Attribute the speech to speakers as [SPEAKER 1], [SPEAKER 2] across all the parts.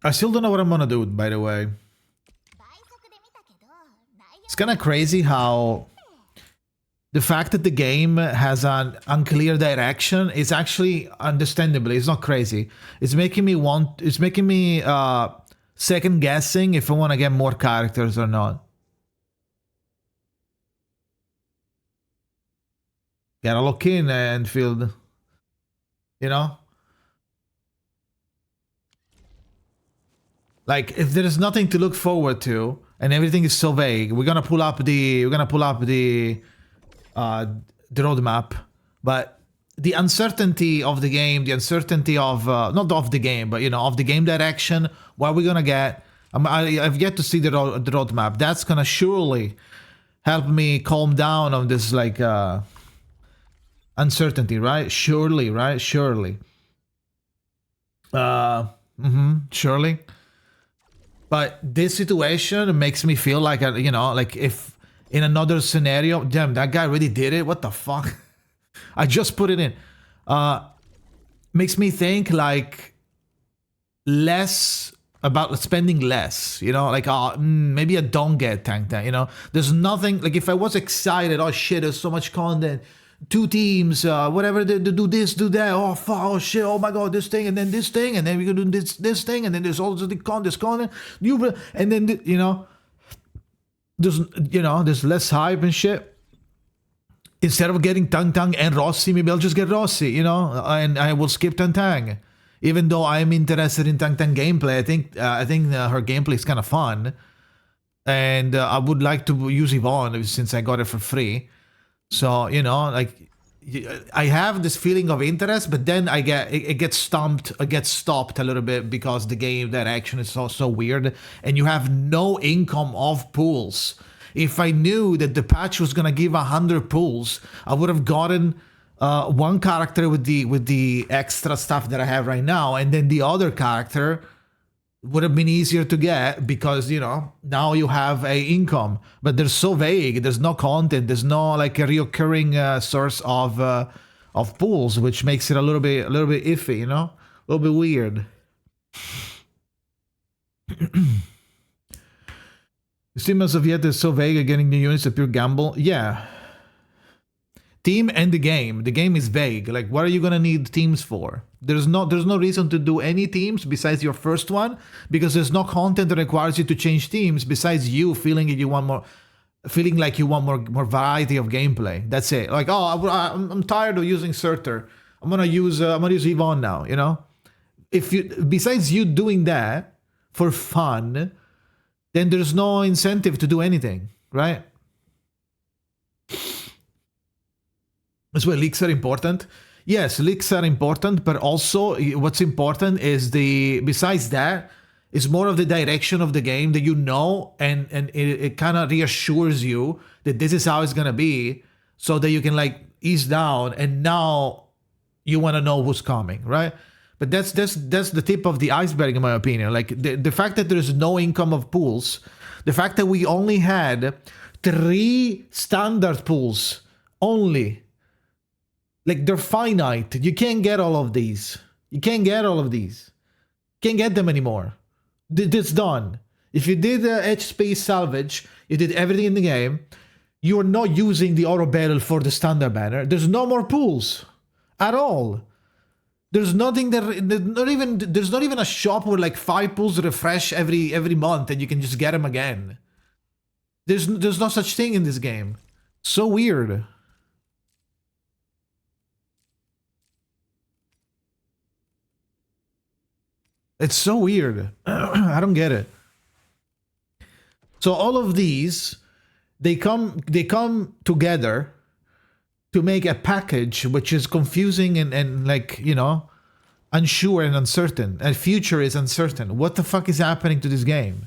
[SPEAKER 1] I still don't know what I'm gonna do, by the way. It's kind of crazy how the fact that the game has an unclear direction is actually understandable. It's not crazy. It's making me second guessing if I want to get more characters or not. Gotta look in, Enfield. You know? Like, if there is nothing to look forward to and everything is so vague, we're gonna pull up the roadmap, but the uncertainty of the game, the uncertainty of not of the game, but you know, of the game direction, what we're gonna get. I've yet to see the roadmap. That's gonna surely help me calm down on this like uncertainty, right? Surely, right? Surely. Surely. But this situation makes me feel like, you know, like if in another scenario, damn, that guy really did it. What the fuck? I just put it in. Makes me think like less about spending less, you know, like maybe I don't get tank that, you know. There's nothing like if I was excited, oh shit, there's so much content. 2 teams, whatever, they do this, do that. Oh fuck, oh shit, oh my god, this thing, and then this thing, and then we can do this thing, and then there's also this content, and then you know, there's less hype and shit. Instead of getting Tang and Rossi, maybe I'll just get Rossi, you know, and I will skip Tang. Even though I'm interested in Tang gameplay, I think her gameplay is kind of fun, and I would like to use Yvonne since I got it for free. So, you know, like I have this feeling of interest, but then it gets stopped a little bit because the game direction is so weird and you have no income of pools. If I knew that the patch was gonna give 100 pools, I would have gotten one character with the extra stuff that I have right now, and then the other character would have been easier to get because, you know, now you have a income, but they're so vague. There's no content. There's no like a reoccurring source of pools, which makes it a little bit iffy, you know, a little bit weird. Steam as of yet is so vague at getting new units, a pure gamble. Yeah. Team and the game. The game is vague. Like, what are you gonna need teams for? There's no reason to do any teams besides your first one, because there's no content that requires you to change teams besides you feeling like you want more variety of gameplay. That's it. Like, oh, I'm tired of using Surtur. I'm gonna use Yvonne now. You know, besides you doing that for fun, then there's no incentive to do anything, right? That's why leaks are important. Yes, leaks are important, but also what's important is besides that, is more of the direction of the game that you know, and it kind of reassures you that this is how it's gonna be, so that you can like ease down, and now you want to know who's coming, right? But that's the tip of the iceberg, in my opinion. Like the fact that there's no income of pools, the fact that we only had 3 standard pools only. Like, they're finite. You can't get all of these. You can't get them anymore. It's done. If you did HP salvage, you did everything in the game, you are not using the auto battle for the standard banner. There's no more pools at all. There's nothing there's not even a shop where like 5 pools refresh every month and you can just get them again. There's no such thing in this game. So weird. It's so weird. I don't get it. So all of these, they come together to make a package which is confusing and like, you know, unsure and uncertain. And future is uncertain. What the fuck is happening to this game?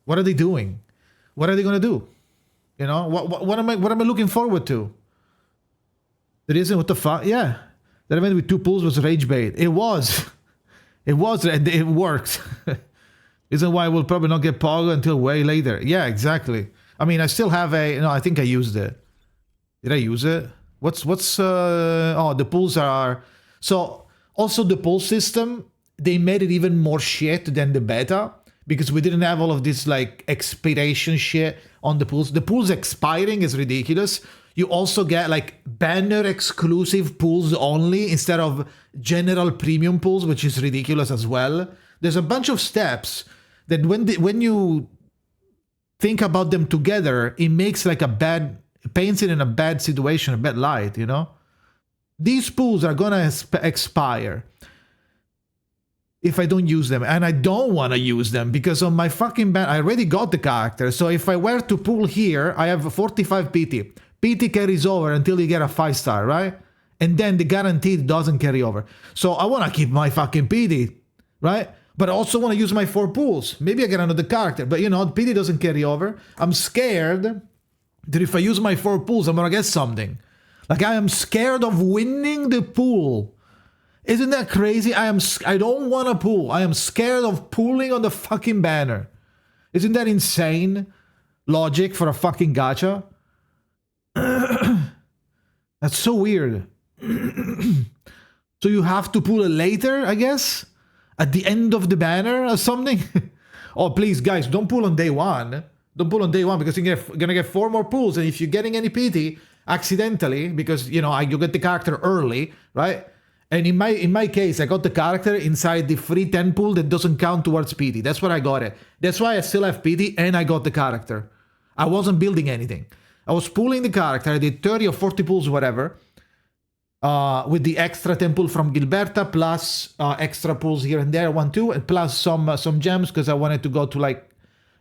[SPEAKER 1] What are they doing? What are they gonna do? You know, what am I looking forward to? There isn't. What the fuck? Yeah, that event with 2 pools was rage bait. It was. It worked. Isn't why we'll probably not get Pogo until way later. Yeah, exactly. I mean, I still have I think I used it. Did I use it? What's oh, the pools are... So, also the pool system, they made it even more shit than the beta because we didn't have all of this like expiration shit on the pools. The pools expiring is ridiculous. You also get like banner exclusive pools only instead of general premium pools, which is ridiculous as well. There's a bunch of steps that when you think about them together, it makes like paints it in a bad situation, a bad light, you know? These pools are gonna expire if I don't use them, and I don't want to use them because on my fucking I already got the character. So if I were to pull here, I have 45 PT. PT carries over until you get a 5-star, right? And then the guaranteed doesn't carry over. So I want to keep my fucking PT, right? But I also want to use my 4 pools. Maybe I get another character, but you know, PT doesn't carry over. I'm scared that if I use my 4 pools, I'm gonna get something. Like I am scared of winning the pool. Isn't that crazy? I don't want to pool. I am scared of pooling on the fucking banner. Isn't that insane logic for a fucking gacha? That's so weird. So you have to pull it later, I guess? At the end of the banner or something? Oh, please, guys, don't pull on day 1. Don't pull on day 1 because you're gonna get 4 more pulls, and if you're getting any PT accidentally, because, you know, you get the character early, right? And in my case, I got the character inside the free 10 pool that doesn't count towards PT. That's what I got it. That's why I still have PT and I got the character. I wasn't building anything. I was pulling the character. I did 30 or 40 pulls, whatever, with the extra 10 pull from Gilberta, plus extra pulls here and there, 1, 2, and plus some gems because I wanted to go to like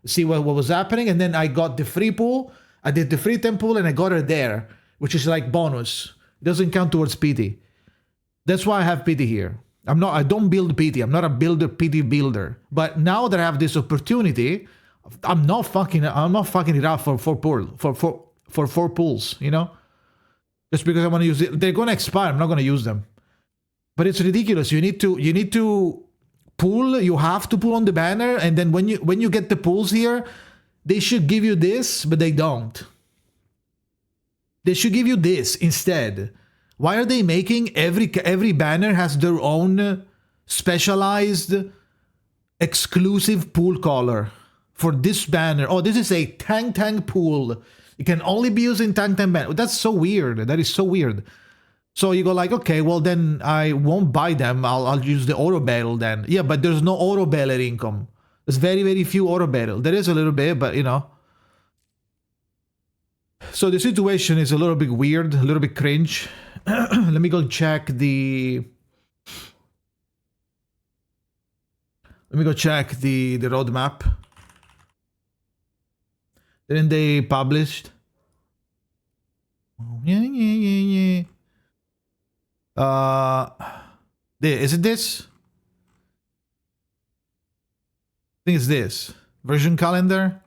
[SPEAKER 1] see what was happening. And then I got the free pool. I did the free 10 pull and I got her there, which is like bonus. It doesn't count towards PT. That's why I have PT here. I don't build PT. I'm not a PT builder. But now that I have this opportunity, I'm not fucking it up for 4 pulls, you know? Just because I want to use it. They're gonna expire. I'm not gonna use them. But it's ridiculous. You need to pull, you have to pull on the banner, and then when you get the pulls here, they should give you this, but they don't. They should give you this instead. Why are they making every banner has their own specialized exclusive pool color for this banner? Oh, this is a Tang pool. It can only be used in Tang banner. That's so weird. That is so weird. So you go like, okay, well then I won't buy them. I'll use the auto battle then. Yeah, but there's no auto battle income. There's very, very few auto battle. There is a little bit, but you know. So the situation is a little bit weird, a little bit cringe. Let me go check the... Let me go check the roadmap. Didn't they published? Yeah. Is it this? I think it's this. Version calendar.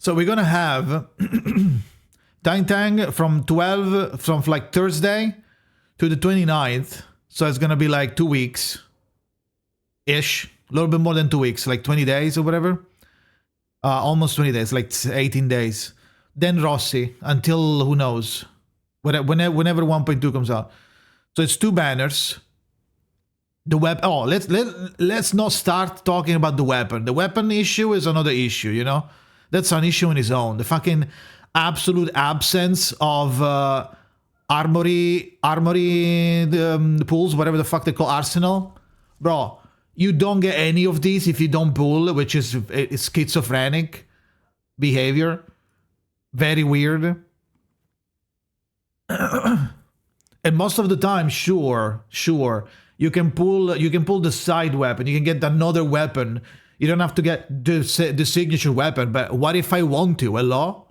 [SPEAKER 1] So we're gonna have Tang from like Thursday to the 29th. So it's gonna be like 2 weeks ish, a little bit more than 2 weeks, like 20 days or whatever. Almost 20 days, like 18 days. Then Rossi until who knows, whenever 1.2 comes out. So it's 2 banners. The weapon. Oh, let's not start talking about the weapon. The weapon issue is another issue, you know. That's an issue in its own. The fucking absolute absence of armory pools, whatever the fuck they call arsenal. Bro, you don't get any of these if you don't pull, which is schizophrenic behavior. Very weird. And most of the time, sure, you can pull the side weapon. You can get another weapon. You don't have to get the signature weapon, but what if I want to? Hello?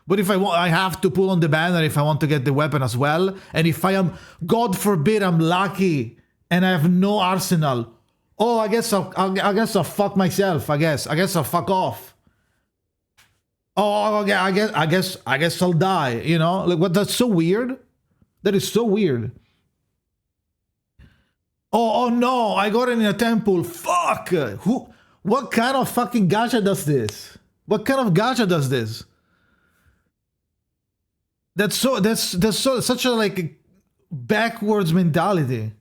[SPEAKER 1] What if I have to pull on the banner if I want to get the weapon as well? And if I am, God forbid, I'm lucky and I have no arsenal. Oh, I guess I'll fuck myself. I guess I'll fuck off. Oh, okay, I guess I'll die. You know, like what? That's so weird. That is so weird. Oh no! I got it in a temple. Fuck! What kind of fucking gacha does this? What kind of gacha does this? That's such a like backwards mentality.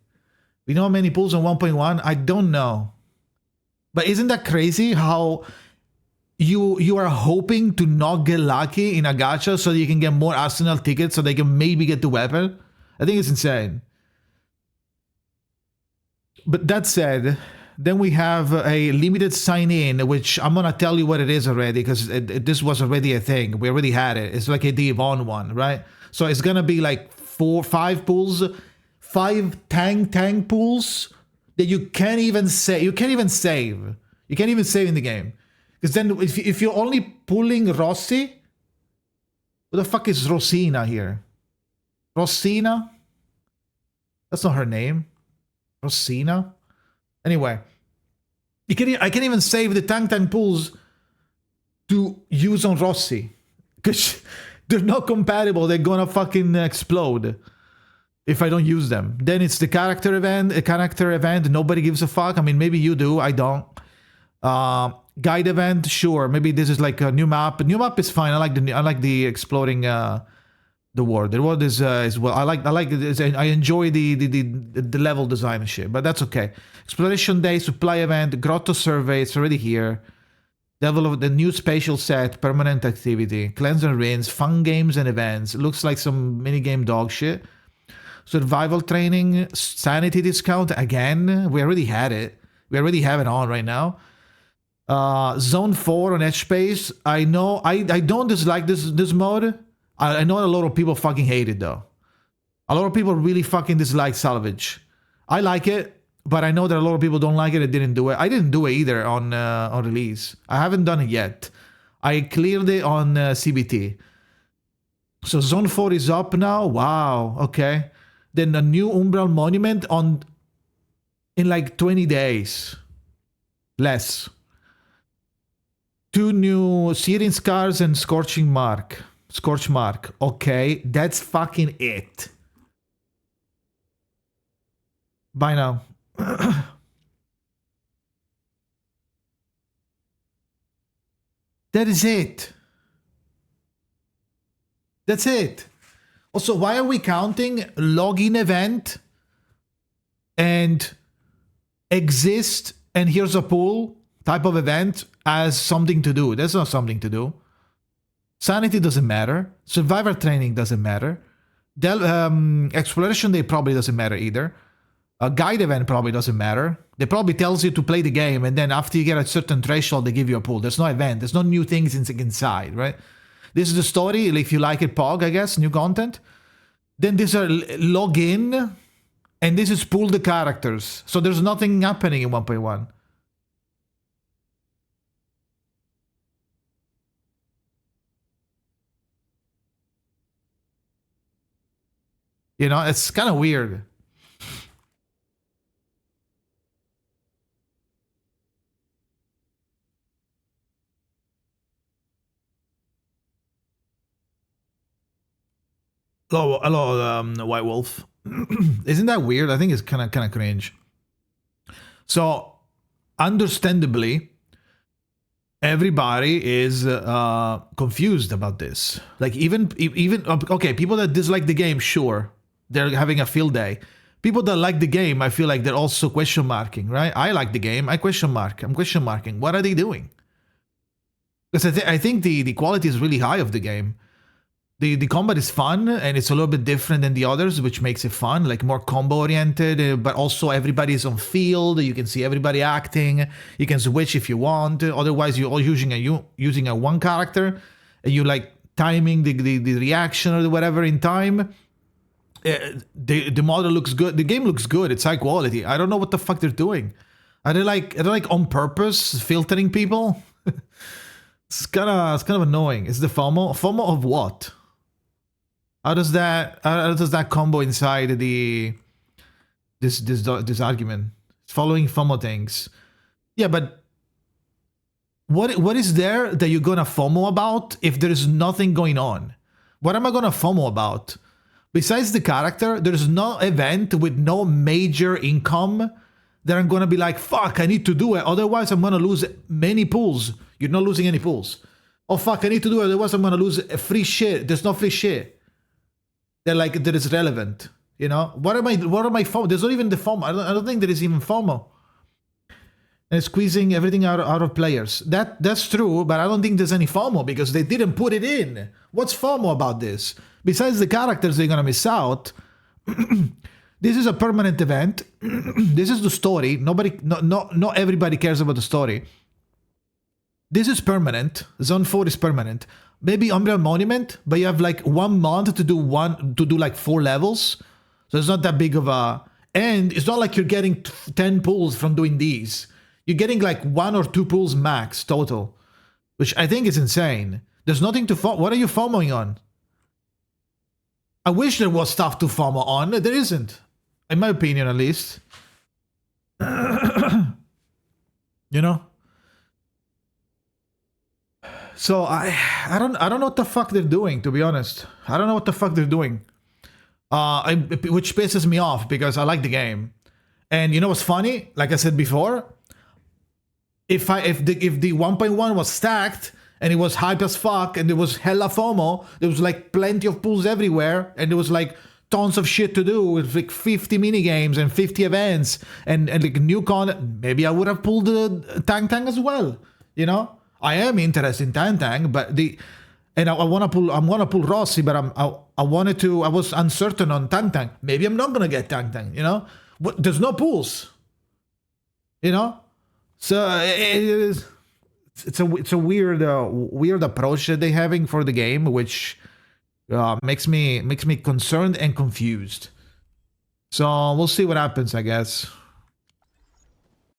[SPEAKER 1] We know how many pulls on 1.1? I don't know. But isn't that crazy how you are hoping to not get lucky in a gacha so that you can get more Arsenal tickets so they can maybe get the weapon? I think it's insane. But that said, then we have a limited sign-in, which I'm gonna tell you what it is already, because this was already a thing. We already had it. It's like a Devon one, right? So it's gonna be like 5 pools, 5 tank pools that you can't even save. You can't even save. You can't even save in the game. Because then if you're only pulling Rossi, what the fuck is Rosina here? Rosina? That's not her name. Rosina? Anyway, I can't even save the tank pools to use on Rossi. Because they're not compatible. They're gonna fucking explode if I don't use them. Then it's the character event. A character event. Nobody gives a fuck. I mean, maybe you do. I don't. Guide event. Sure. Maybe this is like a new map. A new map is fine. I like the exploring the world. The world is well. I like it. I enjoy the level design and shit. But that's okay. Exploration day, supply event, grotto survey. It's already here. Level of the new spatial set, permanent activity, cleanse and rinse, fun games and events. It looks like some minigame dog shit. Survival training, sanity discount. Again, we already had it. We already have it on right now. Zone 4 on edge space. I know I don't dislike this mode. I know a lot of people fucking hate it though. A lot of people really fucking dislike salvage. I like it, but I know that a lot of people don't like it and didn't do it. I didn't do it either on release. I haven't done it yet. I cleared it on CBT. So Zone 4 is up now. Wow, okay. Then a new Umbral Monument in like 20 days. Less. 2 new Searing Scars and Scorch Mark. Okay, that's fucking it. Bye now. That is it. That's it. Also, why are we counting login event and exist and here's a pool type of event as something to do? That's not something to do. Sanity doesn't matter. Survivor training doesn't matter. Exploration day probably doesn't matter either. A guide event probably doesn't matter. They probably tells you to play the game, and then after you get a certain threshold, they give you a pool. There's no event. There's no new things inside, right? This is the story. If you like it, POG, I guess, new content. Then these are login, and this is pool the characters. So there's nothing happening in 1.1. You know, it's kind of weird. Hello, White Wolf. Isn't that weird? I think it's kind of cringe. So, understandably, everybody is confused about this. Like even okay, people that dislike the game, sure, they're having a field day. People that like the game, I feel like they're also question marking, right? I like the game, I'm question marking. What are they doing? Because I think the quality is really high of the game. The combat is fun, and it's a little bit different than the others, which makes it fun, like more combo-oriented, but also everybody's on field, you can see everybody acting, you can switch if you want, otherwise you're all using a one character, and you like timing the reaction or whatever in time. The model looks good, the game looks good, it's high quality. I don't know what the fuck they're doing. Are they like on purpose filtering people? It's kind of annoying. It's the FOMO. FOMO of what? How does that combo inside this argument? It's following FOMO things. Yeah, but what is there that you're gonna FOMO about if there's nothing going on? What am I gonna FOMO about? Besides the character, there's no event with no major income then I'm gonna be like, fuck, I need to do it. Otherwise, I'm gonna lose many pools. You're not losing any pools. Oh fuck, I need to do it. Otherwise, I'm gonna lose free shit. There's no free shit that is relevant. You know, what am I FOMO? There's not even the FOMO. I don't think there is even FOMO. And squeezing everything out of players. That's true, but I don't think there's any FOMO because they didn't put it in. What's FOMO about this? Besides the characters they're gonna miss out, this is a permanent event. This is the story. Not everybody cares about the story. This is permanent. Zone 4 is permanent. Maybe Umbral Monument, but you have like 1 month to do like 4 levels. So it's not that big of a... And it's not like you're getting 10 pulls from doing these. You're getting like 1 or 2 pulls max total, which I think is insane. There's nothing to FOMO. What are you FOMOing on? I wish there was stuff to FOMO on. There isn't. In my opinion, at least. You know? So I don't know what the fuck they're doing, to be honest. I don't know what the fuck they're doing. Which pisses me off because I like the game. And you know what's funny? Like I said before, if the 1.1 was stacked and it was hype as fuck and there was hella FOMO, there was like plenty of pools everywhere and there was like tons of shit to do with like 50 minigames and 50 events and like new content, maybe I would have pulled the Tang as well. You know? I am interested in Tang, but I'm gonna pull Rossi, but I was uncertain on Tang. Maybe I'm not gonna get Tang, you know? There's no pools. You know? So it's a weird approach that they're having for the game, which makes me concerned and confused. So we'll see what happens, I guess.